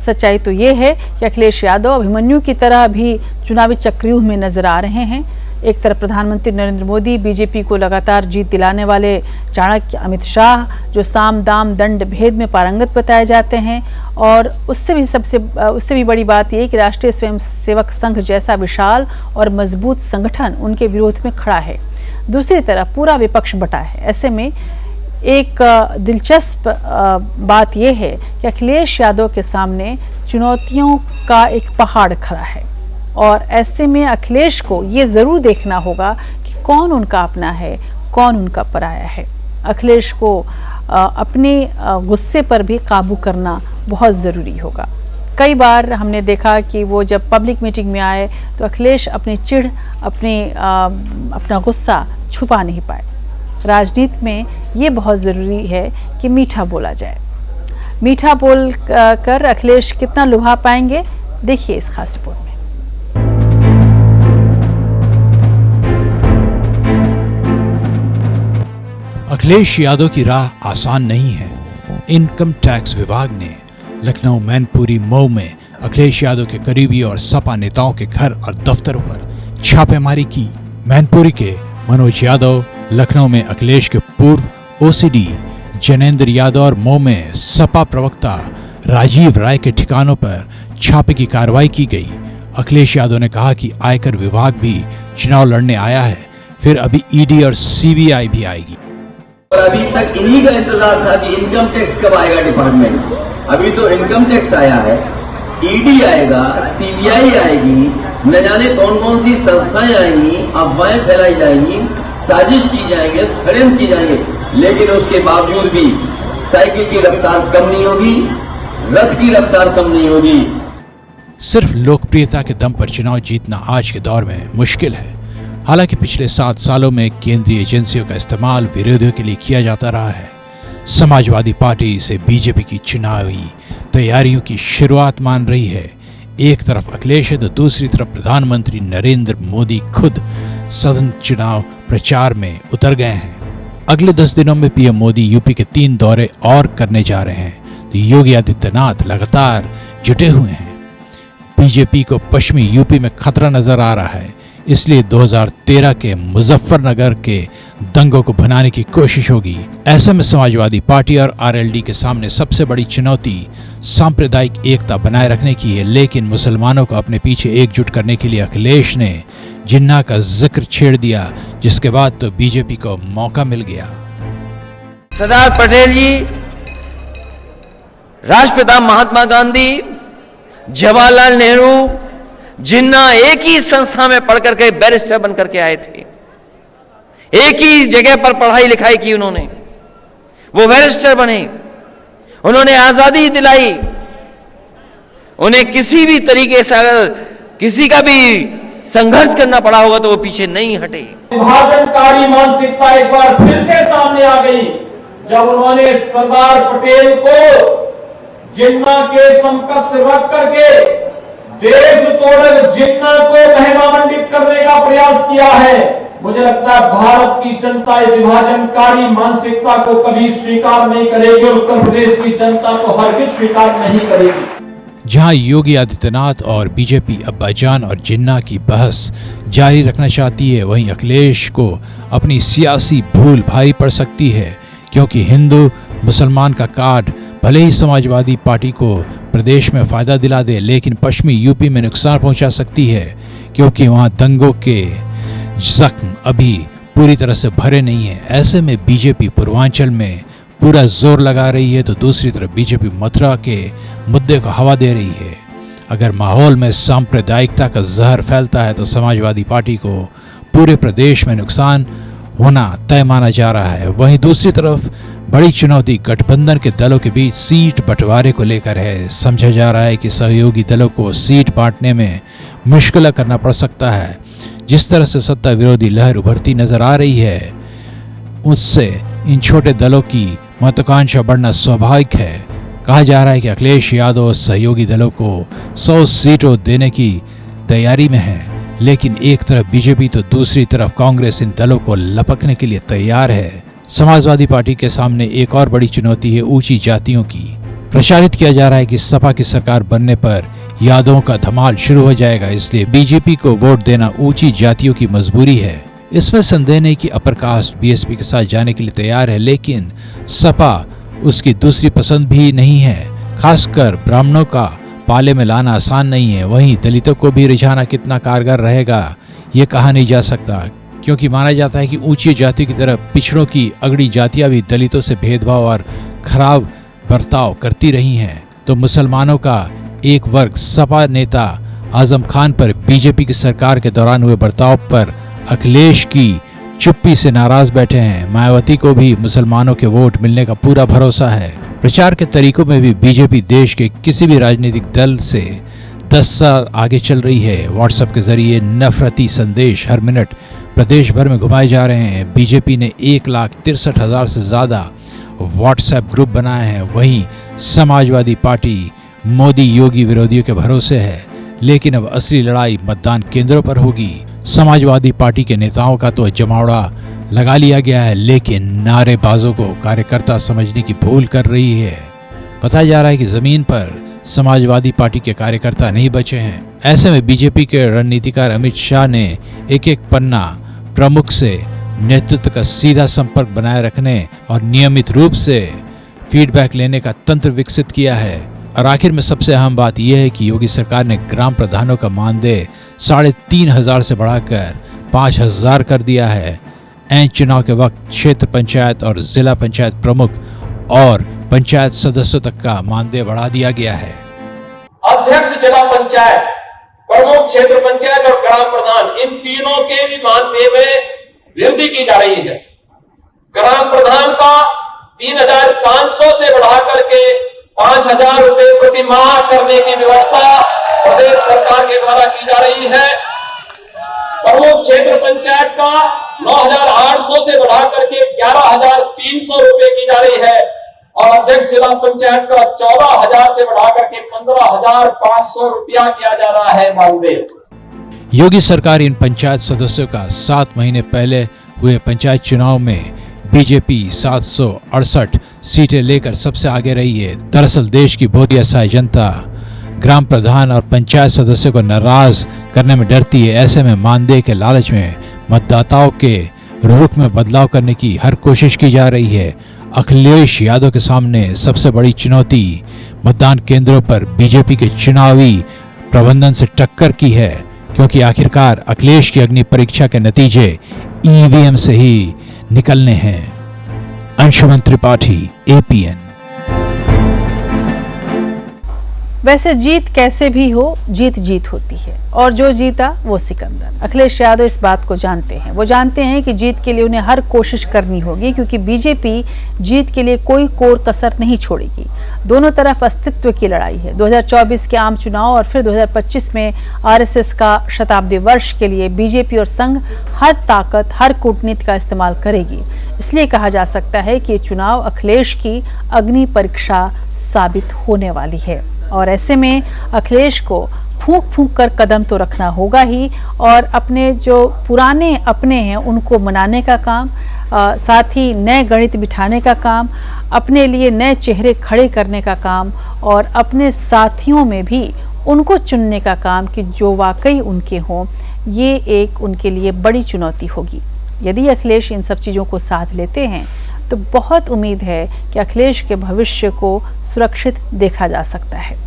सच्चाई तो ये है कि अखिलेश यादव अभिमन्यु की तरह भी चुनावी चक्रव्यूह में नजर आ रहे हैं। एक तरफ प्रधानमंत्री नरेंद्र मोदी, बीजेपी को लगातार जीत दिलाने वाले चाणक्य अमित शाह, जो साम दाम दंड भेद में पारंगत बताए जाते हैं, और उससे भी बड़ी बात यह कि राष्ट्रीय स्वयंसेवक संघ जैसा विशाल और मजबूत संगठन उनके विरोध में खड़ा है। दूसरी तरफ पूरा विपक्ष बटा है। ऐसे में एक दिलचस्प बात यह है कि अखिलेश यादव के सामने चुनौतियों का एक पहाड़ खड़ा है, और ऐसे में अखिलेश को ये ज़रूर देखना होगा कि कौन उनका अपना है, कौन उनका पराया है। अखिलेश को अपने गुस्से पर भी काबू करना बहुत ज़रूरी होगा। कई बार हमने देखा कि वो जब पब्लिक मीटिंग में आए तो अखिलेश अपनी चिढ़, अपना गुस्सा छुपा नहीं पाए। राजनीति में ये बहुत ज़रूरी है कि मीठा बोला जाए। मीठा बोल कर अखिलेश कितना लुभा पाएंगे, देखिए इस खास रिपोर्ट में। अखिलेश यादव की राह आसान नहीं है। इनकम टैक्स विभाग ने लखनऊ, मैनपुरी, मऊ में अखिलेश यादव के करीबी और सपा नेताओं के घर और दफ्तरों पर छापेमारी की। मैनपुरी के मनोज यादव, लखनऊ में अखिलेश के पूर्व ओसीडी जनेंद्र यादव और मऊ में सपा प्रवक्ता राजीव राय के ठिकानों पर छापे की कार्रवाई की गई। अखिलेश यादव ने कहा कि आयकर विभाग भी चुनाव लड़ने आया है, फिर अभी ईडी और सीबीआई भी आएगी। और अभी तक इन्हीं का इंतजार था कि इनकम टैक्स कब आएगा डिपार्टमेंट। अभी तो इनकम टैक्स आया है, ईडी आएगा, सीबीआई आएगी, न जाने कौन कौन सी संस्थाएं आएंगी, अफवाहें फैलाई जाएंगी, साजिश की जाएंगे, षड्यंत्र की जाएंगे, लेकिन उसके बावजूद भी साइकिल की रफ्तार कम नहीं होगी, रथ की रफ्तार कम नहीं होगी। सिर्फ लोकप्रियता के दम पर चुनाव जीतना आज के दौर में मुश्किल है। हालांकि पिछले 7 सालों में केंद्रीय एजेंसियों का इस्तेमाल विरोधियों के लिए किया जाता रहा है। समाजवादी पार्टी इसे बीजेपी की चुनावी तैयारियों की शुरुआत मान रही है। एक तरफ अखिलेश है तो दूसरी तरफ प्रधानमंत्री नरेंद्र मोदी खुद सघन चुनाव प्रचार में उतर गए हैं। अगले 10 दिनों में पीएम मोदी यूपी के 3 दौरे और करने जा रहे हैं, तो योगी आदित्यनाथ लगातार जुटे हुए हैं। बीजेपी को पश्चिमी यूपी में खतरा नजर आ रहा है, इसलिए 2013 के मुजफ्फरनगर के दंगों को भुनाने की कोशिश होगी। ऐसे में समाजवादी पार्टी और आरएलडी के सामने सबसे बड़ी चुनौती सांप्रदायिक एकता बनाए रखने की है, लेकिन मुसलमानों को अपने पीछे एकजुट करने के लिए अखिलेश ने जिन्ना का जिक्र छेड़ दिया, जिसके बाद तो बीजेपी को मौका मिल गया। सरदार पटेल जी, राष्ट्रपिता महात्मा गांधी, जवाहरलाल नेहरू, जिन्ना एक ही संस्था में पढ़कर के बैरिस्टर बनकर के आए थे। एक ही जगह पर पढ़ाई लिखाई की उन्होंने, वो बैरिस्टर बने, उन्होंने आजादी दिलाई। उन्हें किसी भी तरीके से अगर किसी का भी संघर्ष करना पड़ा होगा तो वो पीछे नहीं हटे। विभाजनकारी मानसिकता एक बार फिर से सामने आ गई जब उन्होंने सरदार पटेल को जिन्ना के समकक्ष रख करके देश तोड़ जिन्ना को महिमामंडित करने का प्रयास किया है। मुझे लगता है भारत की जनता इस विभाजनकारी मानसिकता को कभी स्वीकार नहीं करेगी और उत्तर प्रदेश की जनता को हरगिज स्वीकार नहीं करेगी। जहां योगी आदित्यनाथ और बीजेपी अब्बाजान और जिन्ना की बहस जारी रखना चाहती है, वहीं अखिलेश को अपनी सियासी भूल भारी पड़ सकती है, क्योंकि हिंदू मुसलमान का कार्ड भले ही समाजवादी पार्टी को प्रदेश में फायदा दिला दे, लेकिन पश्चिमी यूपी में नुकसान पहुंचा सकती है, क्योंकि वहां दंगों के जख्म अभी पूरी तरह से भरे नहीं है। ऐसे में बीजेपी पूर्वांचल में पूरा जोर लगा रही है, तो दूसरी तरफ बीजेपी मथुरा के मुद्दे को हवा दे रही है। अगर माहौल में सांप्रदायिकता का जहर फैलता है तो समाजवादी पार्टी को पूरे प्रदेश में नुकसान होना तय माना जा रहा है। वहीं दूसरी तरफ बड़ी चुनौती गठबंधन के दलों के बीच सीट बंटवारे को लेकर है। समझा जा रहा है कि सहयोगी दलों को सीट बांटने में मुश्किल करना पड़ सकता है। जिस तरह से सत्ता विरोधी लहर उभरती नजर आ रही है, उससे इन छोटे दलों की महत्वाकांक्षा बढ़ना स्वाभाविक है। कहा जा रहा है कि अखिलेश यादव सहयोगी दलों को 100 सीटों देने की तैयारी में है, लेकिन एक तरफ बीजेपी तो दूसरी तरफ कांग्रेस इन दलों को लपकने के लिए तैयार है। समाजवादी पार्टी के सामने एक और बड़ी चुनौती है ऊंची जातियों की। प्रचारित किया जा रहा है कि सपा की सरकार बनने पर यादवों का धमाल शुरू हो जाएगा, इसलिए बीजेपी को वोट देना ऊंची जातियों की मजबूरी है। इसमें संदेह नहीं कि अपर कास्ट बीएसपी के साथ जाने के लिए तैयार है, लेकिन सपा उसकी दूसरी पसंद भी नहीं है। खासकर ब्राह्मणों का पाले में लाना आसान नहीं है। वहीं दलितों को भी रिझाना कितना कारगर रहेगा ये कहा नहीं जा सकता, क्योंकि माना जाता है कि ऊंची जाति की तरफ पिछड़ों की अगड़ी जातियां भी दलितों से भेदभाव और खराब बर्ताव करती रही हैं। तो मुसलमानों का एक वर्ग सपा नेता आजम खान पर बीजेपी की सरकार के दौरान हुए बर्ताव पर अखिलेश की चुप्पी से नाराज बैठे हैं। मायावती को भी मुसलमानों के वोट मिलने का पूरा भरोसा है। प्रचार के तरीकों में भी बीजेपी देश के किसी भी राजनीतिक दल से 10 साल आगे चल रही है। व्हाट्सएप के जरिए नफरती संदेश हर मिनट प्रदेश भर में घुमाए जा रहे हैं। बीजेपी ने 1,63,000 से ज्यादा व्हाट्सएप ग्रुप बनाए हैं। वहीं समाजवादी पार्टी मोदी योगी विरोधियों के भरोसे है, लेकिन अब असली लड़ाई मतदान केंद्रों पर होगी। समाजवादी पार्टी के नेताओं का तो जमावड़ा लगा लिया गया है, लेकिन नारेबाजों को कार्यकर्ता समझने की भूल कर रही है। बताया जा रहा है कि जमीन पर समाजवादी पार्टी के कार्यकर्ता नहीं बचे हैं। ऐसे में बीजेपी के रणनीतिकार अमित शाह ने एक पन्ना प्रमुख से नेतृत्व का सीधा संपर्क बनाए रखने और नियमित रूप से फीडबैक लेने का तंत्र विकसित किया है। और आखिर में सबसे अहम बात यह है कि योगी सरकार ने ग्राम प्रधानों का मानदेय 3,500 से बढ़ाकर 5,000 कर दिया है। ऐन चुनाव के वक्त क्षेत्र पंचायत और जिला पंचायत प्रमुख और पंचायत सदस्यों तक का मानदेय बढ़ा दिया गया है। अध्यक्ष जिला पंचायत, प्रमुख क्षेत्र पंचायत और ग्राम प्रधान, इन तीनों के भी मानदेय में वृद्धि की जा रही है। ग्राम प्रधान का 3,500 से बढ़ा करके 5,000 रुपए प्रति माह करने की व्यवस्था प्रदेश सरकार के द्वारा की जा रही है। प्रमुख क्षेत्र पंचायत का 9,800 से बढ़ा करके 11,300 रुपए की जा रही है और अध्यक्ष जिला पंचायत का 14,000 से बढ़ा करके 15,500 रुपया किया जा रहा है मानदेय। योगी सरकार इन पंचायत सदस्यों का 7 महीने पहले हुए पंचायत चुनाव में बीजेपी 768 सीटें लेकर सबसे आगे रही है। दरअसल देश की बहुत असहाय जनता ग्राम प्रधान और पंचायत सदस्यों को नाराज करने में डरती है। ऐसे में मानदेय के लालच में मतदाताओं के रुख में बदलाव करने की हर कोशिश की जा रही है। अखिलेश यादव के सामने सबसे बड़ी चुनौती मतदान केंद्रों पर बीजेपी के चुनावी प्रबंधन से टक्कर की है, क्योंकि आखिरकार अखिलेश की अग्नि परीक्षा के नतीजे ईवीएम से ही निकलने हैं। अंशुमन त्रिपाठी, APN। वैसे जीत कैसे भी हो, जीत जीत होती है और जो जीता वो सिकंदर। अखिलेश यादव इस बात को जानते हैं। वो जानते हैं कि जीत के लिए उन्हें हर कोशिश करनी होगी, क्योंकि बीजेपी जीत के लिए कोई कोर कसर नहीं छोड़ेगी। दोनों तरफ अस्तित्व की लड़ाई है। 2024 के आम चुनाव और फिर 2025 में RSS का शताब्दी वर्ष के लिए बीजेपी और संघ हर ताकत, हर कूटनीति का इस्तेमाल करेगी। इसलिए कहा जा सकता है कि ये चुनाव अखिलेश की अग्नि परीक्षा साबित होने वाली है और ऐसे में अखिलेश को फूंक फूंक कर कदम तो रखना होगा ही और अपने जो पुराने अपने हैं उनको मनाने का काम, साथ ही नए गणित बिठाने का काम, अपने लिए नए चेहरे खड़े करने का काम और अपने साथियों में भी उनको चुनने का काम कि जो वाकई उनके हों। ये एक उनके लिए बड़ी चुनौती होगी। यदि अखिलेश इन सब चीज़ों को साथ लेते हैं तो बहुत उम्मीद है कि अखिलेश के भविष्य को सुरक्षित देखा जा सकता है।